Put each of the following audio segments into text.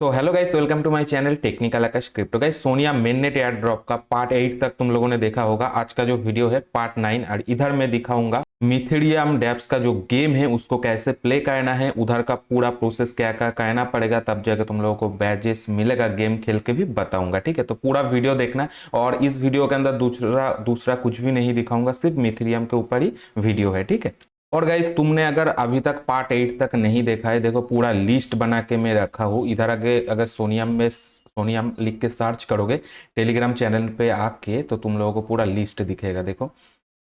तो hello guys, welcome to my channel technical Aakash crypto. Guys, Sonia mainnet airdrop का part 8 तक तुम लोगों ने देखा होगा। आज का जो वीडियो है पार्ट 9, और इधर मैं दिखाऊंगा मिथेरियम डेप्स का जो गेम है उसको कैसे प्ले करना है, उधर का पूरा प्रोसेस क्या क्या करना पड़ेगा, तब जाकर तुम लोगों को बैजेस मिलेगा। गेम खेल के भी बताऊंगा, ठीक है। तो पूरा वीडियो देखना। और इस वीडियो के अंदर दूसरा दूसरा कुछ भी नहीं दिखाऊंगा, सिर्फ मिथेरियम के ऊपर ही वीडियो है, ठीक है। और गाइस, तुमने अगर अभी तक पार्ट 8 तक नहीं देखा है, देखो पूरा लिस्ट बना के मैं रखा हूँ इधर। आगे अगर सोनियम लिख के सर्च करोगे टेलीग्राम चैनल पे आके, तो तुम लोगों को पूरा लिस्ट दिखेगा। देखो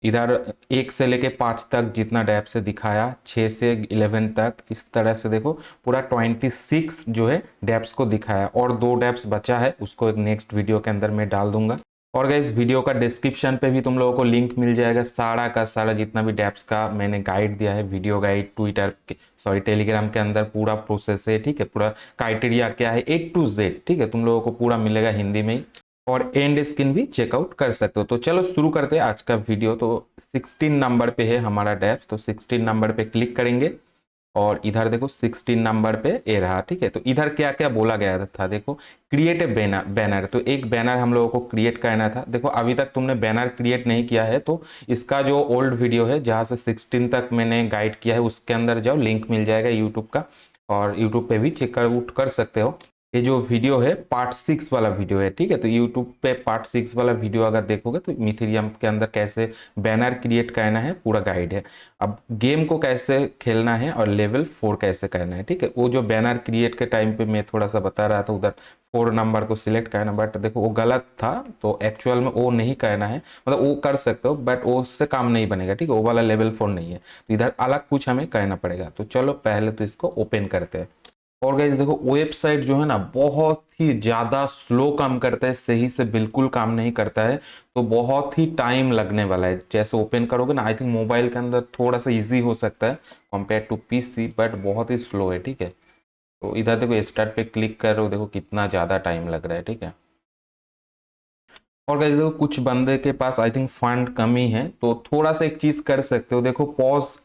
इधर 1 से लेके 5 तक जितना डैप से दिखाया, 6 से 11 तक, इस तरह से देखो पूरा 26 जो है डैप्स को दिखाया। और 2 डैप्स बचा है, उसको एक नेक्स्ट वीडियो के अंदर मैं डाल दूंगा। और गाइस, वीडियो का डिस्क्रिप्शन पे भी तुम लोगों को लिंक मिल जाएगा, सारा का सारा जितना भी डैप्स का मैंने गाइड दिया है, वीडियो गाइड, ट्विटर के सॉरी टेलीग्राम के अंदर पूरा प्रोसेस है, ठीक है। पूरा क्राइटेरिया क्या है A to Z, ठीक है, तुम लोगों को पूरा मिलेगा हिंदी में ही। और एंड स्क्रीन भी चेकआउट कर सकते हो। तो चलो शुरू करते हैं आज का वीडियो। तो 16 नंबर पे है हमारा डैप्स, तो 16 नंबर पे क्लिक करेंगे और इधर देखो 16 नंबर पे ए रहा, ठीक है। तो इधर क्या क्या बोला गया था, देखो क्रिएट ए बैनर। तो एक बैनर हम लोगों को क्रिएट करना था। देखो अभी तक तुमने बैनर क्रिएट नहीं किया है तो इसका जो ओल्ड वीडियो है जहाँ से 16 तक मैंने गाइड किया है उसके अंदर जाओ, लिंक मिल जाएगा यूट्यूब का। और यूट्यूब पे भी चेकआउट कर सकते हो। ये जो वीडियो है पार्ट 6 वाला वीडियो है, ठीक है। तो यूट्यूब पे पार्ट 6 वाला वीडियो अगर देखोगे तो मिथेरियम के अंदर कैसे बैनर क्रिएट करना है पूरा गाइड है। अब गेम को कैसे खेलना है और लेवल 4 कैसे करना है, ठीक है। वो जो बैनर क्रिएट के टाइम पे मैं थोड़ा सा बता रहा था, उधर 4 नंबर को सिलेक्ट करना, बट देखो वो गलत था। तो एक्चुअल में वो नहीं करना है, मतलब वो कर सकते हो बट वो उससे काम नहीं बनेगा, ठीक है। वो वाला लेवल 4 नहीं है, तो इधर अलग कुछ हमें करना पड़ेगा। तो चलो पहले तो इसको ओपन करते हैं। और गाइस देखो, वेबसाइट जो है ना बहुत ही ज्यादा स्लो काम करता है, सही से बिल्कुल काम नहीं करता है। तो बहुत ही टाइम लगने वाला है। जैसे ओपन करोगे ना, आई थिंक मोबाइल के अंदर थोड़ा सा इजी हो सकता है कंपेयर टू पीसी, बट बहुत ही स्लो है, ठीक है। तो इधर देखो स्टार्ट पे क्लिक कर रहे हो, देखो कितना ज्यादा टाइम लग रहा है, ठीक है। और गाइस देखो, कुछ बंदे के पास आई थिंक फंड कमी है, तो थोड़ा सा एक चीज कर सकते हो। देखो पॉज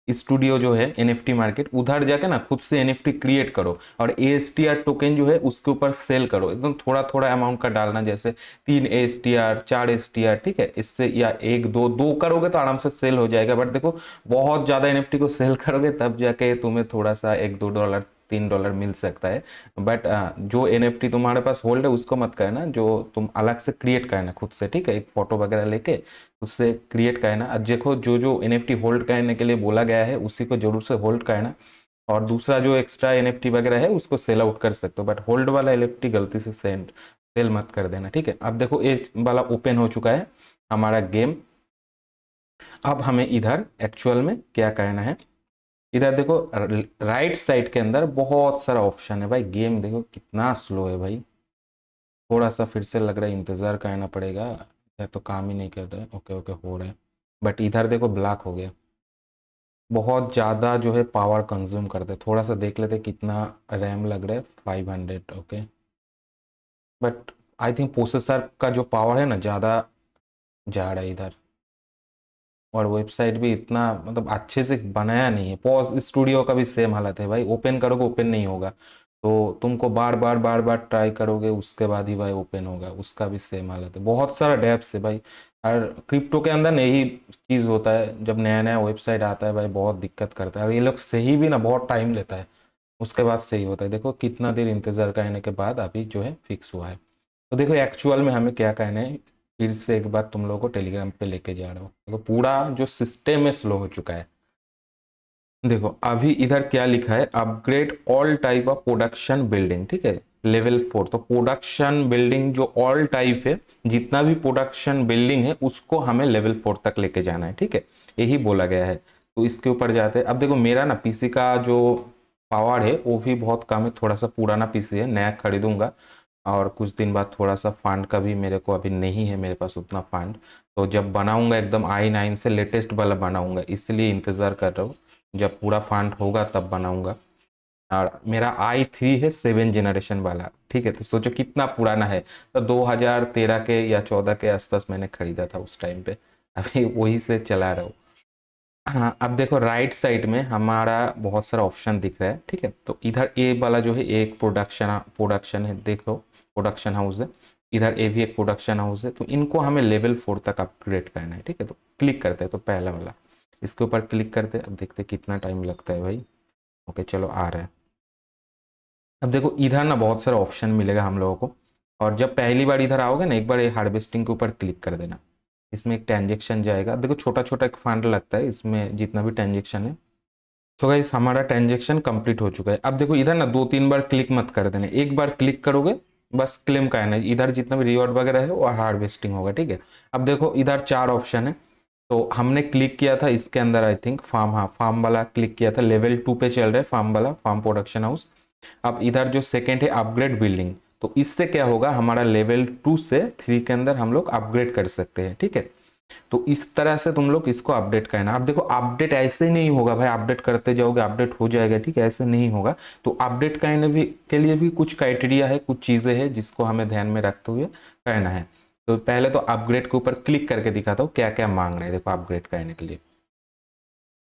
स्टूडियो जो है एनएफटी मार्केट, उधर जाके ना खुद से एनएफटी क्रिएट करो और एएसटीआर टोकन जो है उसके ऊपर सेल करो। एकदम थोड़ा थोड़ा अमाउंट का डालना, जैसे 3 एएसटीआर 4 एएसटीआर, ठीक है। इससे या एक दो दो करोगे तो आराम से सेल हो जाएगा। बट देखो बहुत ज्यादा एनएफटी को सेल करोगे तब जाके तुम्हें थोड़ा सा $1-2 $3 मिल सकता है। बट जो एनएफटी तुम्हारे पास होल्ड है उसको मत करना, जो तुम अलग से क्रिएट करना खुद से, ठीक है। एक फोटो वगैरह लेके उससे क्रिएट करना। अब देखो जो जो एनएफटी होल्ड करने के लिए बोला गया है उसी को जरूर से होल्ड करना। और दूसरा जो एक्स्ट्रा एनएफटी वगैरह है उसको सेल आउट कर सकते हो, बट होल्ड वाला एनएफटी गलती से सेल मत कर देना, ठीक है। अब देखो ये वाला ओपन हो चुका है हमारा गेम। अब हमें इधर एक्चुअल में क्या करना है, इधर देखो राइट साइड के अंदर बहुत सारा ऑप्शन है। भाई गेम देखो कितना स्लो है भाई, थोड़ा सा फिर से लग रहा है इंतजार करना पड़ेगा, या तो काम ही नहीं कर रहा है। ओके ओके हो रहा है, बट इधर देखो ब्लॉक हो गया। बहुत ज़्यादा जो है पावर कंज्यूम करते, थोड़ा सा देख लेते कितना रैम लग रहा है, 500, okay. But I think processor का जो पावर है ना ज़्यादा जा रहा है इधर। और वेबसाइट भी इतना मतलब अच्छे से बनाया नहीं है। पॉज स्टूडियो का भी सेम हालत है भाई, ओपन करोगे ओपन नहीं होगा। तो तुमको बार बार ट्राई करोगे उसके बाद ही भाई ओपन होगा, उसका भी सेम हालत है। बहुत सारा डेप्स है भाई। और क्रिप्टो के अंदर ना यही चीज़ होता है, जब नया नया वेबसाइट आता है भाई बहुत दिक्कत करता है। और ये लोग सही भी ना बहुत टाइम लेता है, उसके बाद सही होता है। देखो कितना देर इंतजार करने के बाद अभी जो है फिक्स हुआ है। तो देखो एक्चुअल में हमें क्या कहना है, फिर से एक बार तुम लोगों को टेलीग्राम पे लेके जा रहा हूँ। देखो पूरा जो सिस्टम है स्लो हो चुका है। देखो अभी इधर क्या लिखा है, upgrade all type of production building, ठीक है, लेवल 4। तो प्रोडक्शन बिल्डिंग जो ऑल टाइप है, जितना भी प्रोडक्शन बिल्डिंग है उसको हमें लेवल 4 तक लेके जाना है, ठीक है। यही बोला गया है। तो इसके ऊपर जाते हैं। अब देखो मेरा ना पीसी का जो पावर है वो भी बहुत कम है, थोड़ा सा पुराना पीसी है, नया खरीदूंगा। और कुछ दिन बाद थोड़ा सा फंड का भी मेरे को अभी नहीं है मेरे पास उतना फंड। तो जब बनाऊंगा एकदम i9 से लेटेस्ट वाला बनाऊंगा, इसलिए इंतज़ार कर रहा हूँ। जब पूरा फंड होगा तब बनाऊंगा। और मेरा i3 है 7 जनरेशन वाला, ठीक है। तो सोचो कितना पुराना है। तो 2013 के या 14 के आसपास मैंने खरीदा था उस टाइम पे, अभी वही से चला रहा हूँ। हाँ, अब देखो राइट साइड में हमारा बहुत सारा ऑप्शन दिख रहा है, ठीक है। तो इधर ए वाला जो है एक प्रोडक्शन प्रोडक्शन है, देख लो प्रोडक्शन हाउस है। इधर ए भी एक प्रोडक्शन हाउस है। तो इनको हमें लेवल 4 तक अपग्रेड करना है, ठीक है। तो क्लिक करते हैं, तो पहला वाला इसके ऊपर क्लिक करते हैं। अब देखते हैं कितना टाइम लगता है भाई। ओके चलो आ रहा है। अब देखो इधर ना बहुत सारा ऑप्शन मिलेगा हम लोगों को। और जब पहली बार इधर आओगे ना, एक बार ये हार्वेस्टिंग के ऊपर क्लिक कर देना। इसमें एक ट्रांजेक्शन जाएगा। अब देखो छोटा छोटा एक फंड लगता है इसमें, जितना भी ट्रांजेक्शन है। तो गाइस हमारा ट्रांजेक्शन कंप्लीट हो चुका है। अब देखो इधर ना 2-3 बार क्लिक मत कर देना, एक बार क्लिक करोगे बस क्लेम का है ना, इधर जितना भी रिवॉर्ड वगैरह है वो हार्वेस्टिंग होगा, ठीक है। अब देखो इधर 4 ऑप्शन है। तो हमने क्लिक किया था इसके अंदर, आई थिंक फार्म, हाँ फार्म वाला क्लिक किया था। लेवल 2 पे चल रहा है फार्म वाला, फार्म प्रोडक्शन हाउस। अब इधर जो सेकेंड है अपग्रेड बिल्डिंग। तो इससे क्या होगा, हमारा लेवल 2 से 3 के अंदर हम लोग अपग्रेड कर सकते हैं, ठीक है। तो इस तरह से तुम लोग इसको अपडेट करना। अब देखो अपडेट ऐसे ही नहीं होगा भाई, अपडेट करते जाओगे अपडेट हो जाएगा, ठीक है, ऐसे नहीं होगा। तो अपडेट करने भी के लिए भी कुछ क्राइटेरिया है, कुछ चीजें हैं जिसको हमें ध्यान में रखते हुए करना है। तो पहले तो अपग्रेड के ऊपर क्लिक करके दिखाता हूँ क्या क्या मांग रहे हैं। देखो अपग्रेड करने के लिए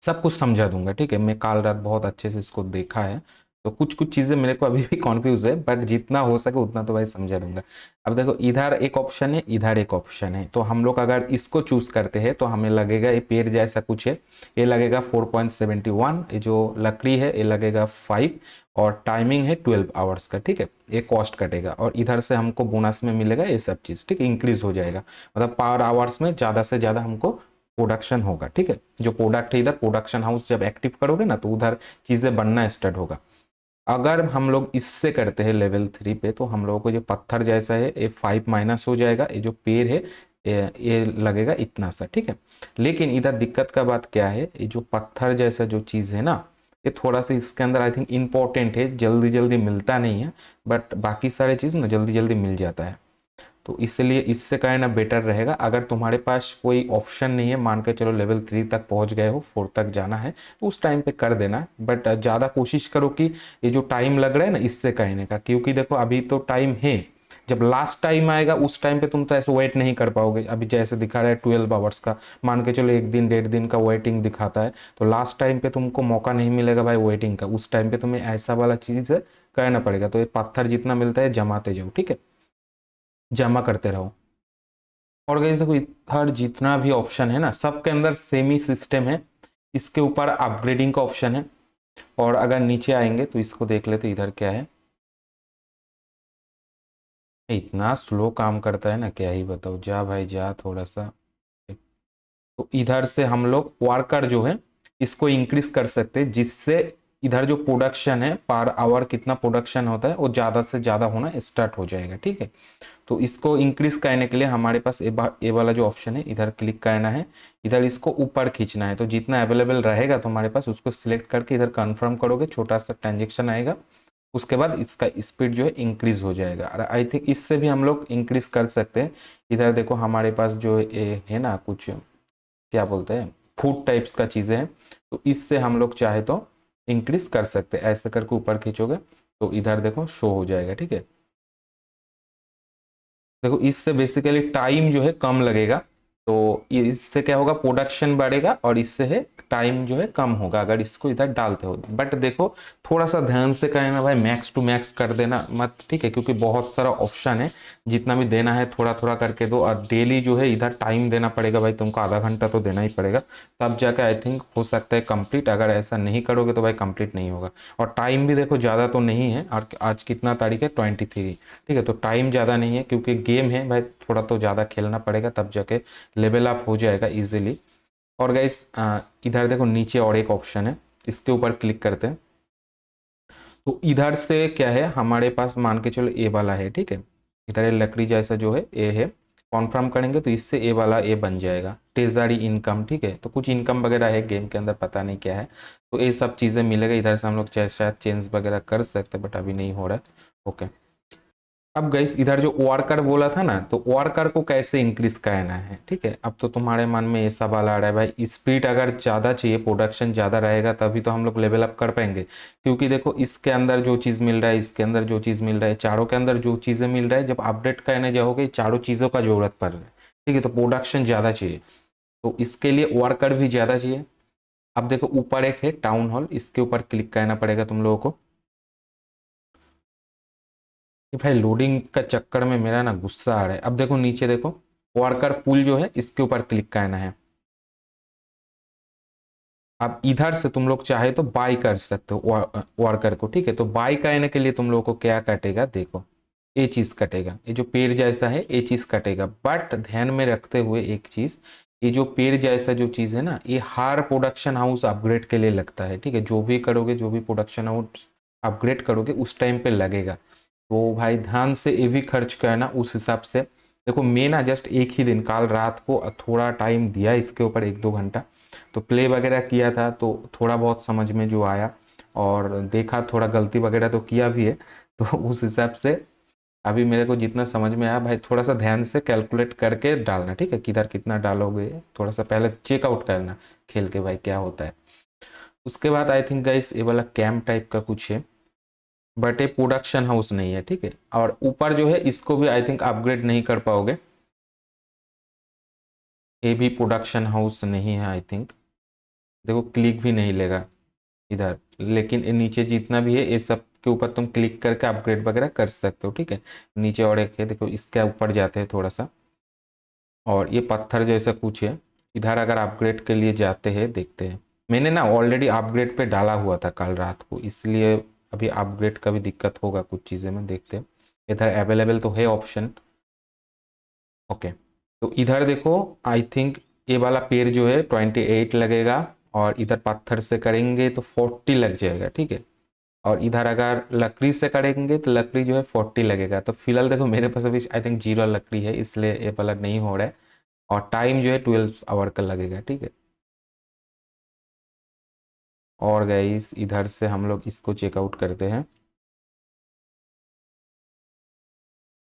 सब कुछ समझा दूंगा, ठीक है। मैं काल रात बहुत अच्छे से इसको देखा है। तो कुछ कुछ चीजें मेरे को अभी भी कॉन्फ्यूज है, बट जितना हो सके उतना तो भाई समझा दूंगा। अब देखो इधर एक ऑप्शन है, इधर एक ऑप्शन है। तो हम लोग अगर इसको चूज करते हैं तो हमें लगेगा ये पेड़ जैसा कुछ है। ये लगेगा 4.71, ये जो लकड़ी है ये लगेगा 5। और टाइमिंग है 12 आवर्स का, ठीक है। ये कॉस्ट कटेगा और इधर से हमको बोनस में मिलेगा ये सब चीज, ठीक है, इंक्रीज हो जाएगा। मतलब पर आवर्स में ज्यादा से ज्यादा हमको प्रोडक्शन होगा, ठीक है। जो प्रोडक्ट है इधर प्रोडक्शन हाउस जब एक्टिव करोगे ना, तो उधर चीजें बनना स्टार्ट होगा। अगर हम लोग इससे करते हैं लेवल 3 पे, तो हम लोगों को जो पत्थर जैसा है ये 5 माइनस हो जाएगा। ये जो पेड़ है ये लगेगा इतना सा, ठीक है। लेकिन इधर दिक्कत का बात क्या है, ये जो पत्थर जैसा जो चीज है ना, ये थोड़ा सा इसके अंदर आई थिंक इंपॉर्टेंट है, जल्दी जल्दी मिलता नहीं है। बट बाकी सारे चीज ना जल्दी जल्दी मिल जाता है। तो इसलिए इससे करना बेटर रहेगा। अगर तुम्हारे पास कोई ऑप्शन नहीं है, मान के चलो लेवल 3 तक पहुंच गए हो, 4 तक जाना है, तो उस टाइम पे कर देना। बट ज़्यादा कोशिश करो कि ये जो टाइम लग रहा है ना इससे कहने का, क्योंकि देखो अभी तो टाइम है। जब लास्ट टाइम आएगा उस टाइम पे तुम तो ऐसे वेट नहीं कर पाओगे। अभी जैसे दिखा रहा है 12 आवर्स का, मान के चलो 1 दिन 1.5 दिन का वेटिंग दिखाता है। तो लास्ट टाइम पे तुमको मौका नहीं मिलेगा भाई वेटिंग का, उस टाइम पे तुम्हें ऐसा वाला चीज़ करना पड़ेगा। तो ये पत्थर जितना मिलता है जमाते जाओ, ठीक है, जमा करते रहो। और गाइस देखो इधर जितना भी ऑप्शन है ना, सबके अंदर सेम ही सिस्टम है। इसके ऊपर अपग्रेडिंग का ऑप्शन है। और अगर नीचे आएंगे तो इसको देख लेते इधर क्या है। इतना स्लो काम करता है ना, क्या ही बताओ, जा भाई जा थोड़ा सा। तो इधर से हम लोग वर्कर जो है इसको इंक्रीज कर सकते हैं, जिससे इधर जो प्रोडक्शन है पर आवर कितना प्रोडक्शन होता है वो ज्यादा से ज्यादा होना स्टार्ट हो जाएगा, ठीक है। तो इसको इंक्रीज करने के लिए हमारे पास ए वाला जो ऑप्शन है इधर क्लिक करना है। इधर इसको ऊपर खींचना है। तो जितना अवेलेबल रहेगा तुम्हारे पास उसको सिलेक्ट करके इधर कंफर्म करोगे, छोटा सा ट्रांजेक्शन आएगा। उसके बाद इसका स्पीड जो है इंक्रीज हो जाएगा। और आई थिंक इससे भी हम लोग इंक्रीज कर सकते हैं। इधर देखो हमारे पास जो ये है ना कुछ, क्या बोलते हैं, फूड टाइप्स का चीज़ें हैं। तो इससे हम लोग चाहे तो इंक्रीज कर सकते हैं। ऐसे करके ऊपर खींचोगे तो इधर देखो शो हो जाएगा, ठीक है। देखो इससे बेसिकली टाइम जो है कम लगेगा। तो इससे क्या होगा, प्रोडक्शन बढ़ेगा और इससे है टाइम जो है कम होगा अगर इसको इधर डालते हो। बट देखो थोड़ा सा ध्यान से करना भाई, मैक्स टू मैक्स कर देना मत, ठीक है, क्योंकि बहुत सारा ऑप्शन है। जितना भी देना है थोड़ा थोड़ा करके दो। और डेली जो है इधर टाइम देना पड़ेगा भाई, तुमको आधा घंटा तो देना ही पड़ेगा। तब जाकर आई थिंक हो सकता है कंप्लीट। अगर ऐसा नहीं करोगे तो भाई कंप्लीट नहीं होगा। और टाइम भी देखो ज़्यादा तो नहीं है। और आज कितना तारीख है, 23, ठीक है। तो टाइम ज़्यादा नहीं है क्योंकि गेम है भाई, थोड़ा तो ज़्यादा खेलना पड़ेगा तब जाके लेवल अप हो जाएगा इजीली। और गाइस इधर देखो नीचे और एक ऑप्शन है, इसके ऊपर क्लिक करते हैं। तो इधर से क्या है, हमारे पास मान के चलो ए वाला है, ठीक है। इधर ये लकड़ी जैसा जो है ए है। कॉन्फर्म करेंगे तो इससे ए वाला ए बन जाएगा, ट्रेजरी इनकम, ठीक है। तो कुछ इनकम वगैरह है गेम के अंदर, पता नहीं क्या है। तो ये सब चीज़ें मिलेगा इधर से। हम लोग शायद चेंज वगैरह कर सकते हैं बट अभी नहीं हो रहा है। ओके। अब गाइस इधर जो वर्कर बोला था ना, तो वर्कर को कैसे इंक्रीज करना है, ठीक है। अब तो तुम्हारे मन में ये सवाल आ रहा है भाई, स्पीड अगर ज़्यादा चाहिए, प्रोडक्शन ज़्यादा रहेगा तभी तो हम लोग लेवल अप कर पाएंगे। क्योंकि देखो इसके अंदर जो चीज़ मिल रहा है, इसके अंदर जो चीज़ मिल रहा है, चारों के अंदर जो चीज़ें मिल रहा है, जब अपडेट करने जाओगे चारों चीज़ों का जरूरत पड़ रहा है, ठीक है। तो प्रोडक्शन ज़्यादा चाहिए, तो इसके लिए वर्कर भी ज़्यादा चाहिए। अब देखो ऊपर एक है टाउन हॉल, इसके ऊपर क्लिक करना पड़ेगा तुम लोगों को। कि भाई लोडिंग का चक्कर में मेरा ना गुस्सा आ रहा है। अब देखो नीचे देखो वर्कर पूल जो है इसके ऊपर क्लिक करना है। अब इधर से तुम लोग चाहे तो बाई कर सकते हो वर्कर को, ठीक है। तो बाई करने के लिए तुम लोगों को क्या कटेगा, देखो ये चीज कटेगा, ये जो पेड़ जैसा है ये चीज कटेगा। बट ध्यान में रखते हुए एक चीज, ये जो पेड़ जैसा जो चीज है ना, ये हर प्रोडक्शन हाउस अपग्रेड के लिए लगता है, ठीक है। जो भी करोगे, जो भी प्रोडक्शन हाउस अपग्रेड करोगे उस टाइम पे लगेगा। तो भाई ध्यान से ये भी खर्च करना उस हिसाब से। देखो मैं ना जस्ट एक ही दिन कल रात को थोड़ा टाइम दिया इसके ऊपर, 1-2 घंटा तो प्ले वगैरह किया था, तो थोड़ा बहुत समझ में जो आया और देखा, थोड़ा गलती वगैरह तो किया भी है तो उस हिसाब से अभी मेरे को जितना समझ में आया, भाई थोड़ा सा ध्यान से कैलकुलेट करके डालना, ठीक है। किधर कितना डालोगे थोड़ा सा पहले चेकआउट करना खेल के भाई क्या होता है। उसके बाद आई थिंक गाइस ये वाला कैंप टाइप का कुछ है, बट ये प्रोडक्शन हाउस नहीं है, ठीक है। और ऊपर जो है इसको भी आई थिंक अपग्रेड नहीं कर पाओगे, ये भी प्रोडक्शन हाउस नहीं है आई थिंक। देखो क्लिक भी नहीं लेगा इधर, लेकिन ये नीचे जितना भी है ये सब के ऊपर तुम क्लिक करके अपग्रेड वगैरह कर सकते हो, ठीक है। नीचे और एक है देखो, इसके ऊपर जाते हैं थोड़ा सा, और ये पत्थर जैसा कुछ है, इधर अगर अपग्रेड के लिए जाते हैं देखते हैं। मैंने ना ऑलरेडी अपग्रेड पे डाला हुआ था कल रात को, इसलिए अभी अपग्रेड का भी दिक्कत होगा कुछ चीज़ें में, देखते हैं। इधर अवेलेबल तो है ऑप्शन, ओके। तो इधर देखो आई थिंक ये वाला पेड़ जो है 28 लगेगा, और इधर पत्थर से करेंगे तो 40 लग जाएगा, ठीक है। और इधर अगर लकड़ी से करेंगे तो लकड़ी जो है 40 लगेगा। तो फिलहाल देखो मेरे पास अभी आई थिंक 0 लकड़ी है, इसलिए ये वाला नहीं हो रहा है। और टाइम जो है 12 आवर का लगेगा, ठीक है। और गाइस इधर से हम लोग इसको चेकआउट करते हैं।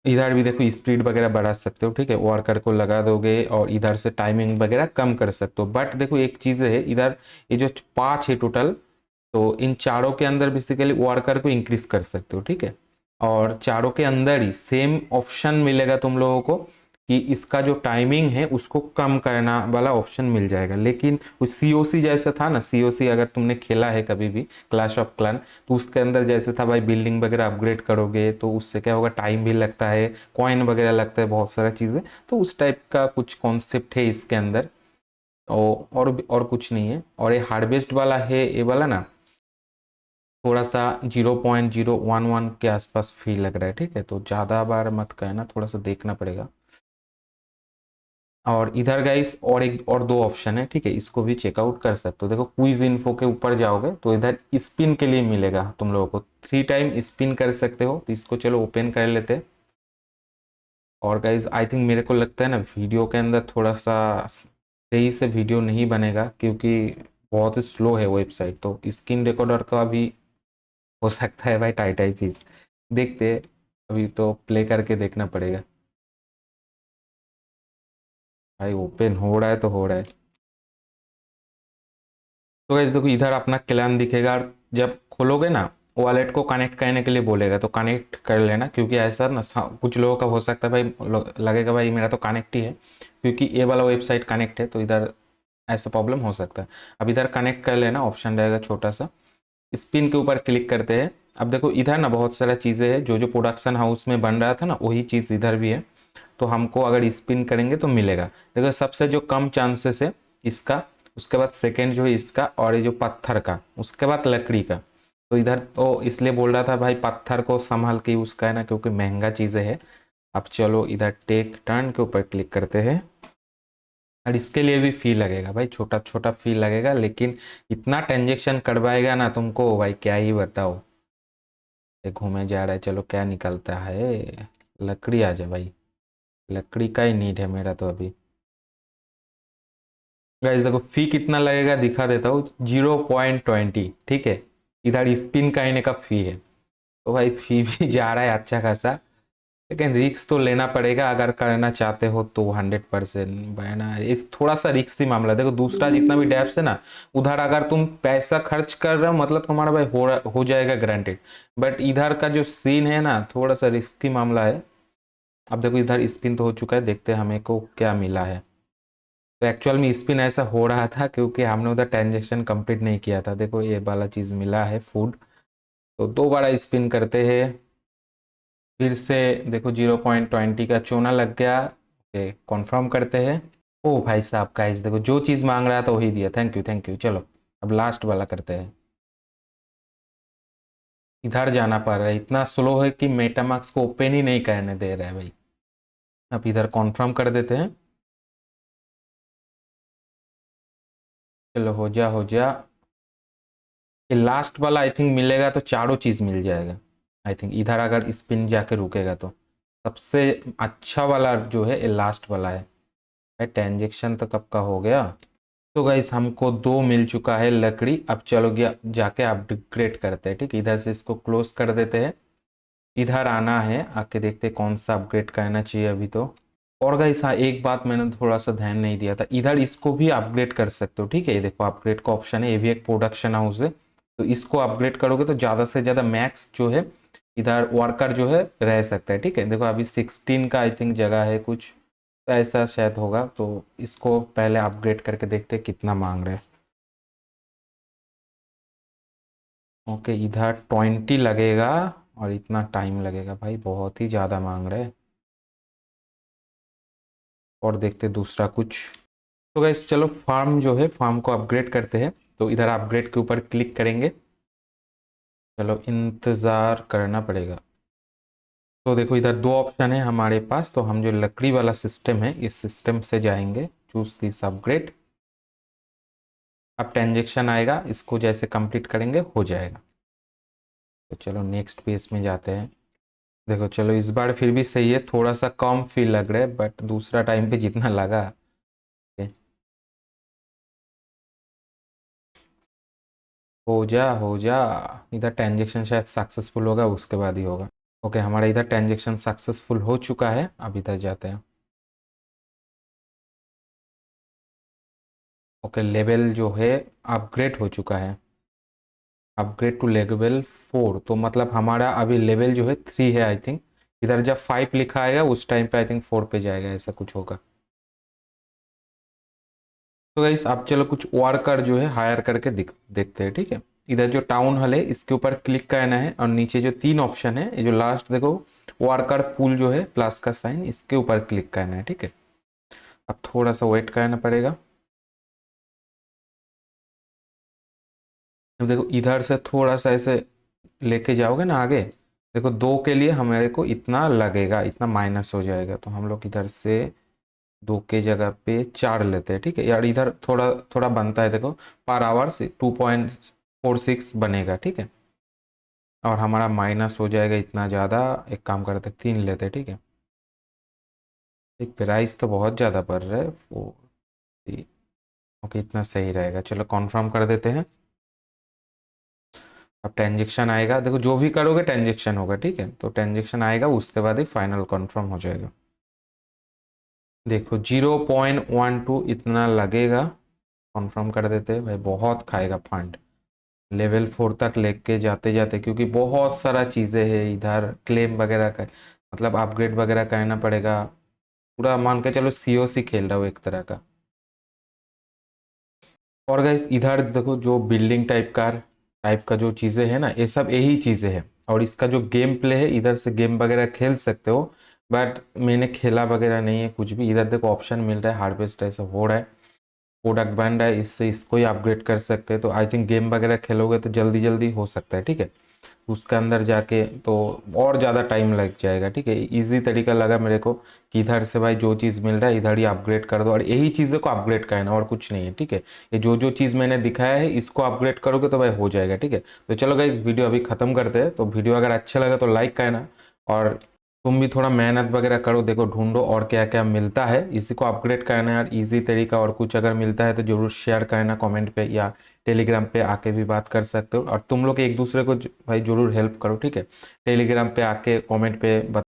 इधर भी देखो स्पीड वगैरह बढ़ा सकते हो, ठीक है। वर्कर को लगा दोगे और इधर से टाइमिंग वगैरह कम कर सकते हो। बट देखो एक चीज़ है इधर, ये जो 5 है टोटल, तो इन चारों के अंदर बेसिकली वर्कर को इंक्रीज कर सकते हो, ठीक है। और चारों के अंदर ही सेम ऑप्शन मिलेगा तुम लोगों को कि इसका जो टाइमिंग है उसको कम करना वाला ऑप्शन मिल जाएगा। लेकिन वो सीओसी जैसा था ना, सीओसी अगर तुमने खेला है कभी भी क्लैश ऑफ क्लैन, तो उसके अंदर जैसे था भाई, बिल्डिंग वगैरह अपग्रेड करोगे तो उससे क्या होगा, टाइम भी लगता है, कॉइन वगैरह लगता है, बहुत सारा चीज़ें। तो उस टाइप का कुछ कॉन्सेप्ट है इसके अंदर, और कुछ नहीं है। और ये हार्वेस्ट वाला है, ये वाला ना थोड़ा सा 0.011 के आसपास फी लग रहा है, ठीक है। तो ज़्यादा बार मत कहना, थोड़ा सा देखना पड़ेगा। और इधर गाइस और एक और दो ऑप्शन है, ठीक है, इसको भी चेकआउट कर सकते हो। देखो क्विज इन्फो के ऊपर जाओगे तो इधर स्पिन के लिए मिलेगा तुम लोगों को, 3 टाइम स्पिन कर सकते हो। तो इसको चलो ओपन कर लेते हैं। और गाइस आई थिंक मेरे को लगता है ना वीडियो के अंदर थोड़ा सा सही से वीडियो नहीं बनेगा, क्योंकि बहुत ही स्लो है वेबसाइट। तो स्क्रीन रिकॉर्डर का भी हो सकता है भाई टाई टाई फीस, देखते हैं। अभी तो प्ले करके देखना पड़ेगा। भाई ओपन हो रहा है तो हो रहा है। तो गाइस देखो इधर अपना क्लैन दिखेगा, और जब खोलोगे ना वॉलेट को कनेक्ट करने के लिए बोलेगा, तो कनेक्ट कर लेना। क्योंकि ऐसा ना कुछ लोगों का हो सकता है भाई, लगेगा भाई मेरा तो कनेक्ट ही है, क्योंकि ये वाला वेबसाइट कनेक्ट है, तो इधर ऐसा प्रॉब्लम हो सकता है। अब इधर कनेक्ट कर लेना, ऑप्शन रहेगा छोटा सा, स्पिन के ऊपर क्लिक करते हैं। अब देखो इधर ना बहुत सारा चीज़ें हैं, जो जो प्रोडक्शन हाउस में बन रहा था ना वही चीज़ इधर भी है। तो हमको अगर स्पिन करेंगे तो मिलेगा। देखो सबसे जो कम चांसेस है इसका, उसके बाद सेकंड जो है इसका, और ये जो पत्थर का, उसके बाद लकड़ी का। तो इधर तो इसलिए बोल रहा था भाई पत्थर को संभाल के यूज़ करना, क्योंकि महंगा चीज़ें है। अब चलो इधर टेक टर्न के ऊपर क्लिक करते हैं। और इसके लिए भी फी लगेगा भाई, छोटा छोटा फी लगेगा, लेकिन इतना ट्रांजेक्शन करवाएगा ना तुमको भाई, क्या ही बताओ। ये घूमे जा रहा है, चलो क्या निकलता है। लकड़ी आ जाए भाई, लकड़ी का ही नीड है मेरा तो अभी। गाइस देखो फी कितना लगेगा दिखा देता हूँ, 0.20, ठीक है। इधर स्पिन करने का फी है, तो भाई फी भी जा रहा है अच्छा खासा। लेकिन रिक्स तो लेना पड़ेगा, अगर करना चाहते हो तो 100% बना। इस थोड़ा सा रिक्सी मामला। देखो दूसरा जितना भी डैप्स है ना, उधर अगर तुम पैसा खर्च कर रहे हो मतलब तुम्हारा भाई हो जाएगा गारंटेड। बट इधर का जो सीन है ना, थोड़ा सा रिस्की मामला है। अब देखो इधर स्पिन तो हो चुका है, देखते हैं हमें को क्या मिला है। तो एक्चुअल में स्पिन ऐसा हो रहा था क्योंकि हमने उधर ट्रांजेक्शन कंप्लीट नहीं किया था। देखो ये वाला चीज़ मिला है फूड, तो दोबारा स्पिन करते हैं फिर से। देखो 0.20 का चूना लग गया। ओके कॉन्फर्म करते हैं। ओ भाई साहब गाइस देखो जो चीज़ मांग रहा था वही दिया, थैंक यू थैंक यू। चलो अब लास्ट वाला करते हैं। इधर जाना पड़ रहा है, इतना स्लो है कि मेटामार्क्स को ओपन ही नहीं करने दे रहा है भाई। अब इधर कॉन्फर्म कर देते हैं। चलो हो जा हो जा। ये लास्ट वाला आई थिंक मिलेगा तो चारों चीज़ मिल जाएगा। आई थिंक इधर अगर स्पिन जाके रुकेगा तो सबसे अच्छा वाला जो है ये लास्ट वाला है। ट्रांजेक्शन तो कब का हो गया। तो गाइस हमको 2 मिल चुका है लकड़ी। अब चलो गया जाके अपग्रेड करते हैं। ठीक इधर से इसको क्लोज कर देते हैं। इधर आना है, आके देखते हैं कौन सा अपग्रेड करना चाहिए अभी तो। और गाइस हाँ एक बात मैंने थोड़ा सा ध्यान नहीं दिया था, इधर इसको भी अपग्रेड कर सकते हो। ठीक है ये देखो अपग्रेड का ऑप्शन है, ये भी एक प्रोडक्शन हाउस है। तो इसको अपग्रेड करोगे तो ज़्यादा से ज़्यादा मैक्स जो है इधर वर्कर जो है रह सकता है। ठीक है देखो अभी 16 का आई थिंक जगह है कुछ, तो ऐसा शायद होगा। तो इसको पहले अपग्रेड करके देखते हैं कितना मांग रहे हैं। ओके इधर 20 लगेगा और इतना टाइम लगेगा भाई, बहुत ही ज़्यादा मांग रहे हैं। और देखते दूसरा कुछ। तो गैस चलो फार्म जो है फार्म को अपग्रेड करते हैं। तो इधर अपग्रेड के ऊपर क्लिक करेंगे। चलो इंतज़ार करना पड़ेगा। तो देखो इधर 2 ऑप्शन है हमारे पास, तो हम जो लकड़ी वाला सिस्टम है इस सिस्टम से जाएंगे, चूज दिस अपग्रेड। अब ट्रांजेक्शन आएगा, इसको जैसे कंप्लीट करेंगे हो जाएगा। तो चलो नेक्स्ट पेज में जाते हैं। देखो चलो इस बार फिर भी सही है, थोड़ा सा कम फील लग रहा है बट दूसरा टाइम पे जितना लगा। हो जा हो जा। इधर ट्रांजेक्शन शायद सक्सेसफुल होगा, उसके बाद ही होगा। ओके हमारा इधर ट्रांजेक्शन सक्सेसफुल हो चुका है। अब इधर जाते हैं। ओके लेवल जो है अपग्रेड हो चुका है, अपग्रेड टू लेवल 4। तो मतलब हमारा अभी लेवल जो है 3 है आई थिंक। इधर जब 5 लिखा आएगा उस टाइम पे आई थिंक 4 पे जाएगा, ऐसा कुछ होगा। तो गाइस अब चलो कुछ वर्कर जो है हायर करके देखते हैं। ठीक है इधर जो टाउन हॉल है इसके ऊपर क्लिक करना है और नीचे जो 3 ऑप्शन है ये जो लास्ट देखो वर्कर पूल जो है प्लस का साइन, इसके ऊपर क्लिक करना है। ठीक है अब थोड़ा सा वेट करना पड़ेगा। अब देखो इधर से थोड़ा सा ऐसे लेके जाओगे ना आगे, देखो 2 के लिए हमारे को इतना लगेगा, इतना माइनस हो जाएगा। तो हम लोग इधर से 2 के जगह पे 4 लेते हैं। ठीक है यार इधर थोड़ा थोड़ा बनता है देखो, पर आवर से 2.46 बनेगा। ठीक है और हमारा माइनस हो जाएगा इतना ज़्यादा। एक काम करते 3 लेते हैं। ठीक है एक प्राइस तो बहुत ज़्यादा पड़ रहा है 4। ओके इतना सही रहेगा, चलो कॉन्फर्म कर देते हैं। अब ट्रांजेक्शन आएगा, देखो जो भी करोगे ट्रांजेक्शन होगा। ठीक है तो ट्रांजेक्शन आएगा उसके बाद ही फाइनल कन्फर्म हो जाएगा। देखो 0.12 इतना लगेगा। कन्फर्म कर देते हैं भाई, बहुत खाएगा फंड लेवल 4 तक लेके जाते जाते, क्योंकि बहुत सारा चीज़ें हैं इधर क्लेम वगैरह का, मतलब अपग्रेड वगैरह करना पड़ेगा। पूरा मान के चलो सीओसी खेल रहा हूँ एक तरह का। और गाइस इधर देखो जो बिल्डिंग टाइप का जो चीज़ें हैं ना ये सब यही चीज़ें हैं। और इसका जो गेम प्ले है इधर से गेम वगैरह खेल सकते हो, बट मैंने खेला वगैरह नहीं है कुछ भी। इधर देखो ऑप्शन मिल रहा है हार्वेस्ट ऐसा हो रहा है, प्रोडक्ट बन रहा है, इससे इसको ही अपग्रेड कर सकते हैं। तो आई थिंक गेम वगैरह खेलोगे तो जल्दी जल्दी हो सकता है। ठीक है उसके अंदर जाके तो और ज़्यादा टाइम लग जाएगा। ठीक है इजी तरीका लगा मेरे को कि इधर से भाई जो चीज़ मिल रहा है इधर ही अपग्रेड कर दो और यही चीज़ों को अपग्रेड करना और कुछ नहीं है। ठीक है ये जो जो चीज़ मैंने दिखाया है इसको अपग्रेड करोगे तो भाई हो जाएगा। ठीक है तो चलो गाइस वीडियो अभी ख़त्म करते हैं। तो वीडियो अगर अच्छा लगा तो लाइक करना, और तुम भी थोड़ा मेहनत वगैरह करो, देखो ढूंढो और क्या क्या मिलता है, इसी को अपग्रेड करना यार इजी तरीका। और कुछ अगर मिलता है तो जरूर शेयर करना कमेंट पे, या टेलीग्राम पे आके भी बात कर सकते हो। और तुम लोग एक दूसरे को भाई जरूर हेल्प करो। ठीक है टेलीग्राम पे आके कमेंट पे